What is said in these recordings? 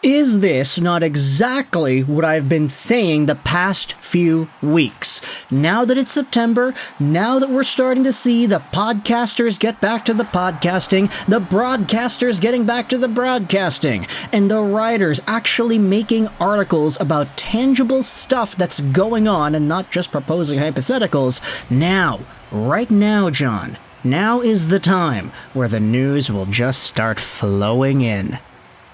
Is this not exactly what I've been saying the past few weeks? Now that it's September, now that we're starting to see the podcasters get back to the podcasting, the broadcasters getting back to the broadcasting, and the writers actually making articles about tangible stuff that's going on and not just proposing hypotheticals, now, right now, John, now is the time where the news will just start flowing in.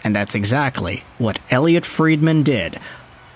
And that's exactly what Elliotte Friedman did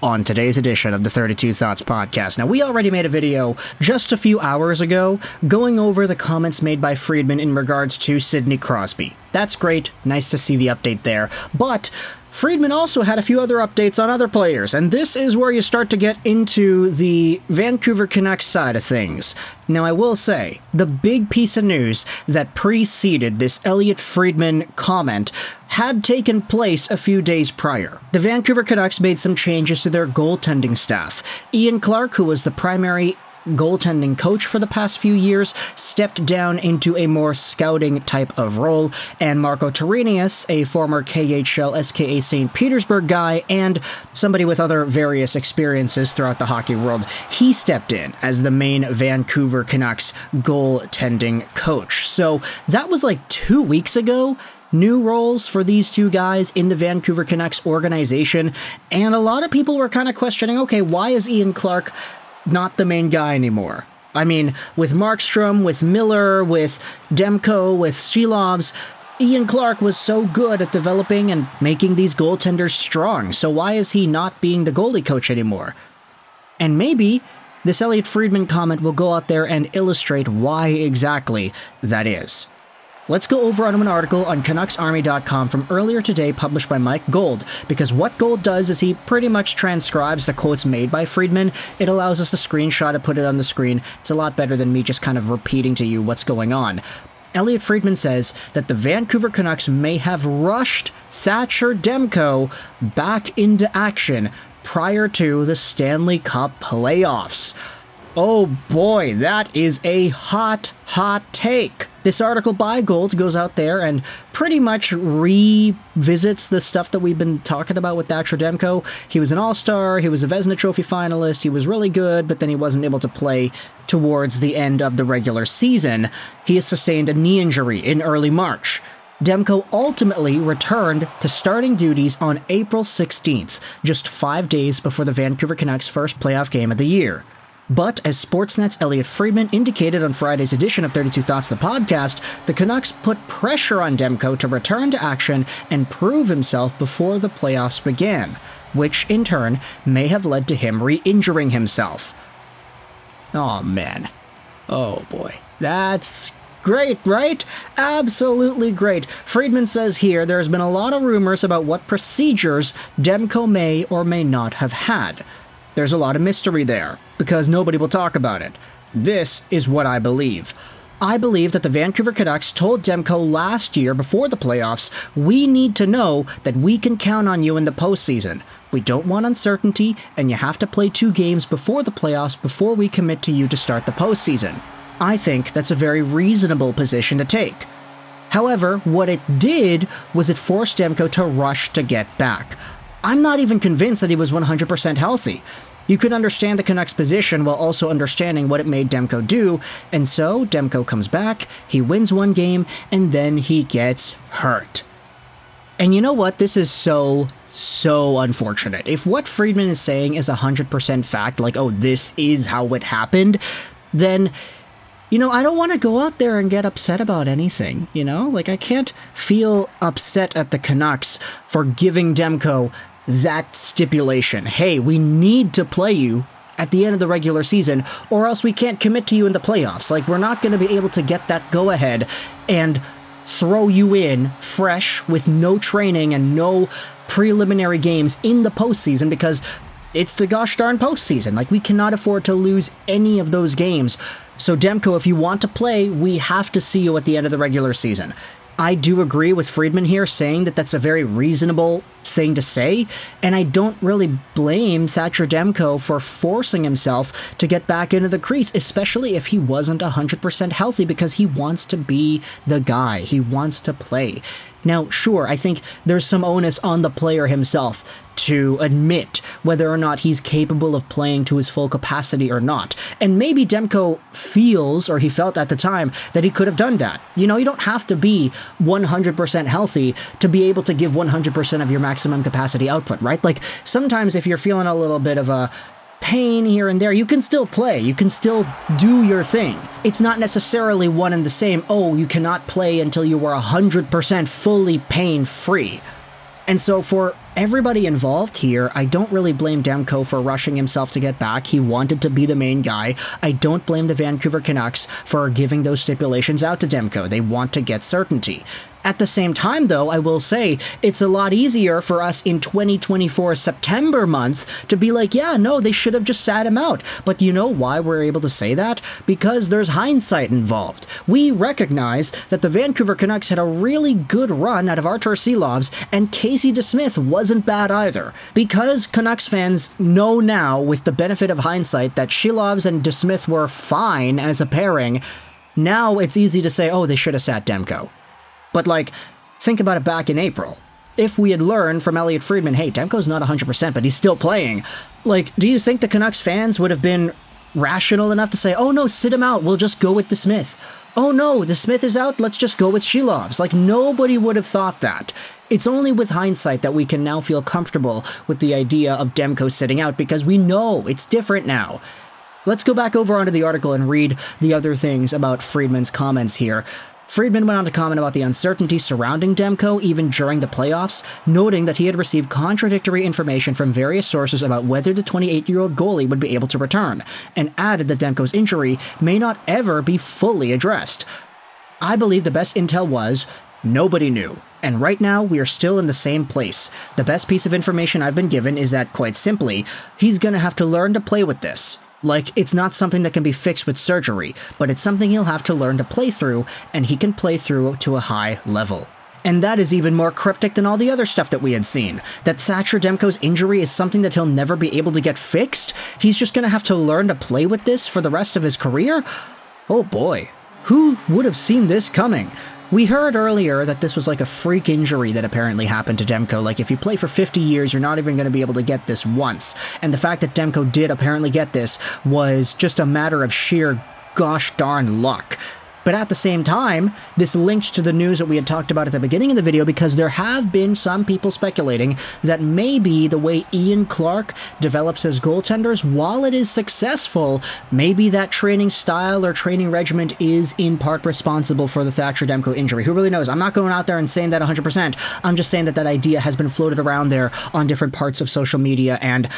on today's edition of the 32 Thoughts podcast. Now, we already made a video just a few hours ago going over the comments made by Friedman in regards to Sidney Crosby. That's great. Nice to see the update there. But Friedman also had a few other updates on other players, and this is where you start to get into the Vancouver Canucks side of things. Now, I will say, the big piece of news that preceded this Elliotte Friedman comment had taken place a few days prior. The Vancouver Canucks made some changes to their goaltending staff. Ian Clark, who was the primary goaltending coach for the past few years, stepped down into a more scouting type of role, and Marco Torenius, a former KHL SKA St. Petersburg guy and somebody with other various experiences throughout the hockey world, he stepped in as the main Vancouver Canucks goaltending coach. So that was like 2 weeks ago. New roles for these two guys in the Vancouver Canucks organization, and a lot of people were kind of questioning, okay, why is Ian Clark not the main guy anymore? I mean, with Markstrom, with Miller, with Demko, with Silayev, Ian Clark was so good at developing and making these goaltenders strong, so why is he not being the goalie coach anymore? And maybe this Elliotte Friedman comment will go out there and illustrate why exactly that is. Let's go over on an article on CanucksArmy.com from earlier today published by Mike Gold, because what Gold does is he pretty much transcribes the quotes made by Friedman. It allows us to screenshot and put it on the screen. It's a lot better than me just kind of repeating to you what's going on. Elliotte Friedman says that the Vancouver Canucks may have rushed Thatcher Demko back into action prior to the Stanley Cup Playoffs. Oh boy, that is a hot take. This article by Gold goes out there and pretty much revisits the stuff that we've been talking about with Thatcher Demko. He was an all-star, he was a Vezina Trophy finalist, he was really good, but then he wasn't able to play towards the end of the regular season. He has sustained a knee injury in early March. Demko ultimately returned to starting duties on April 16th, just 5 days before the Vancouver Canucks' first playoff game of the year. But as Sportsnet's Elliotte Friedman indicated on Friday's edition of 32 Thoughts the podcast, the Canucks put pressure on Demko to return to action and prove himself before the playoffs began, which in turn may have led to him re-injuring himself. Oh man. Oh boy. That's great, right? Absolutely great. Friedman says here there's been a lot of rumors about what procedures Demko may or may not have had. There's a lot of mystery there, because nobody will talk about it. This is what I believe. I believe that the Vancouver Canucks told Demko last year before the playoffs, we need to know that we can count on you in the postseason. We don't want uncertainty, and you have to play 2 games before the playoffs before we commit to you to start the postseason. I think that's a very reasonable position to take. However, what it did was it forced Demko to rush to get back. I'm not even convinced that he was 100% healthy. You could understand the Canucks' position while also understanding what it made Demko do, and so Demko comes back, he wins 1 game, and then he gets hurt. And you know what? This is so unfortunate. If what Friedman is saying is 100% fact, like, oh, this is how it happened, then, you know, I don't want to go out there and get upset about anything, you know? Like, I can't feel upset at the Canucks for giving Demko that stipulation. Hey, we need to play you at the end of the regular season, or else we can't commit to you in the playoffs. Like, we're not going to be able to get that go-ahead and throw you in fresh with no training and no preliminary games in the postseason, because it's the gosh darn postseason. Like, we cannot afford to lose any of those games. So Demko, if you want to play, we have to see you at the end of the regular season. I do agree with Friedman here saying that that's a very reasonable thing to say, and I don't really blame Thatcher Demko for forcing himself to get back into the crease, especially if he wasn't 100% healthy, because he wants to be the guy. He wants to play. Now, sure, I think there's some onus on the player himself to admit whether or not he's capable of playing to his full capacity or not. And maybe Demko feels, or he felt at the time, that he could have done that. You know, you don't have to be 100% healthy to be able to give 100% of your maximum capacity output, right? Like, sometimes if you're feeling a little bit of a pain here and there, you can still play. You can still do your thing. It's not necessarily one and the same, oh, you cannot play until you were 100% fully pain-free. And so for everybody involved here, I don't really blame Demko for rushing himself to get back. He wanted to be the main guy. I don't blame the Vancouver Canucks for giving those stipulations out to Demko. They want to get certainty. At the same time, though, I will say it's a lot easier for us in 2024 September month to be like, yeah, no, they should have just sat him out. But you know why we're able to say that? Because there's hindsight involved. We recognize that the Vancouver Canucks had a really good run out of Artur Silovs, and Casey DeSmith wasn't bad either. Because Canucks fans know now, with the benefit of hindsight, that Silovs and DeSmith were fine as a pairing, now it's easy to say, oh, they should have sat Demko. But, like, think about it back in April. If we had learned from Elliotte Friedman, hey, Demko's not 100%, but he's still playing, like, do you think the Canucks fans would have been rational enough to say, oh, no, sit him out, we'll just go with DeSmith. Oh, no, DeSmith is out, let's just go with Silovs. Like, nobody would have thought that. It's only with hindsight that we can now feel comfortable with the idea of Demko sitting out, because we know it's different now. Let's go back over onto the article and read the other things about Friedman's comments here. Friedman went on to comment about the uncertainty surrounding Demko even during the playoffs, noting that he had received contradictory information from various sources about whether the 28-year-old goalie would be able to return, and added that Demko's injury may not ever be fully addressed. I believe the best intel was, nobody knew. And right now, we are still in the same place. The best piece of information I've been given is that, quite simply, he's gonna have to learn to play with this. Like, it's not something that can be fixed with surgery, but it's something he'll have to learn to play through, and he can play through to a high level. And that is even more cryptic than all the other stuff that we had seen. That Thatcher Demko's injury is something that he'll never be able to get fixed? He's just gonna have to learn to play with this for the rest of his career? Oh boy, who would have seen this coming? We heard earlier that this was like a freak injury that apparently happened to Demko. Like, if you play for 50 years, you're not even going to be able to get this once. And the fact that Demko did apparently get this was just a matter of sheer gosh darn luck. But at the same time, this linked to the news that we had talked about at the beginning of the video, because there have been some people speculating that maybe the way Ian Clark develops his goaltenders, while it is successful, maybe that training style or training regimen is in part responsible for the Thatcher Demko injury. Who really knows? I'm not going out there and saying that 100%. I'm just saying that that idea has been floated around there on different parts of social media, and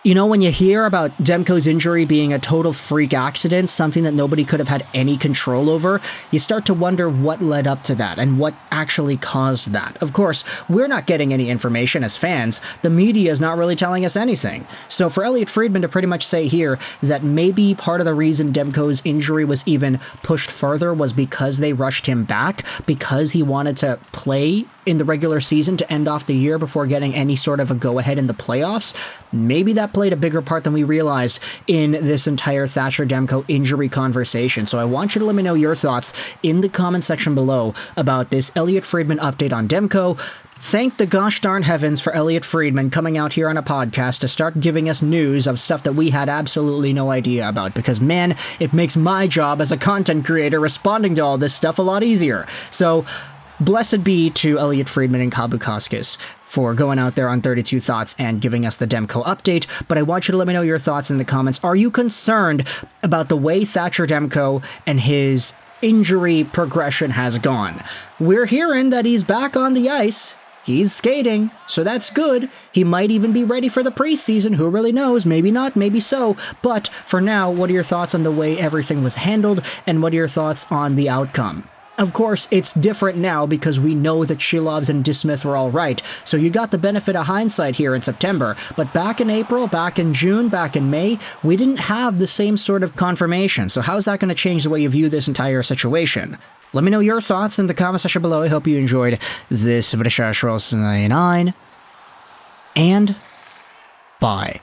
you know, when you hear about Demko's injury being a total freak accident, something that nobody could have had any control over, you start to wonder what led up to that and what actually caused that. Of course, we're not getting any information as fans. The media is not really telling us anything. So for Elliotte Friedman to pretty much say here that maybe part of the reason Demko's injury was even pushed further was because they rushed him back, because he wanted to play in the regular season to end off the year before getting any sort of a go-ahead in the playoffs, maybe that played a bigger part than we realized in this entire Thatcher Demko injury conversation. So I want you to let me know your thoughts in the comment section below about this Elliotte Friedman update on Demko. Thank the gosh darn heavens for Elliotte Friedman coming out here on a podcast to start giving us news of stuff that we had absolutely no idea about, because man, it makes my job as a content creator responding to all this stuff a lot easier. So blessed be to Elliotte Friedman and Kabukaskis for going out there on 32 Thoughts and giving us the Demko update, but I want you to let me know your thoughts in the comments. Are you concerned about the way Thatcher Demko and his injury progression has gone? We're hearing that he's back on the ice. He's skating, so that's good. He might even be ready for the preseason. Who really knows? Maybe not, maybe so. But for now, what are your thoughts on the way everything was handled, and what are your thoughts on the outcome? Of course, it's different now because we know that Silovs and DeSmith were all right, so you got the benefit of hindsight here in September, but back in April, back in June, back in May, we didn't have the same sort of confirmation, so how's that going to change the way you view this entire situation? Let me know your thoughts in the comment section below. I hope you enjoyed this video. and bye.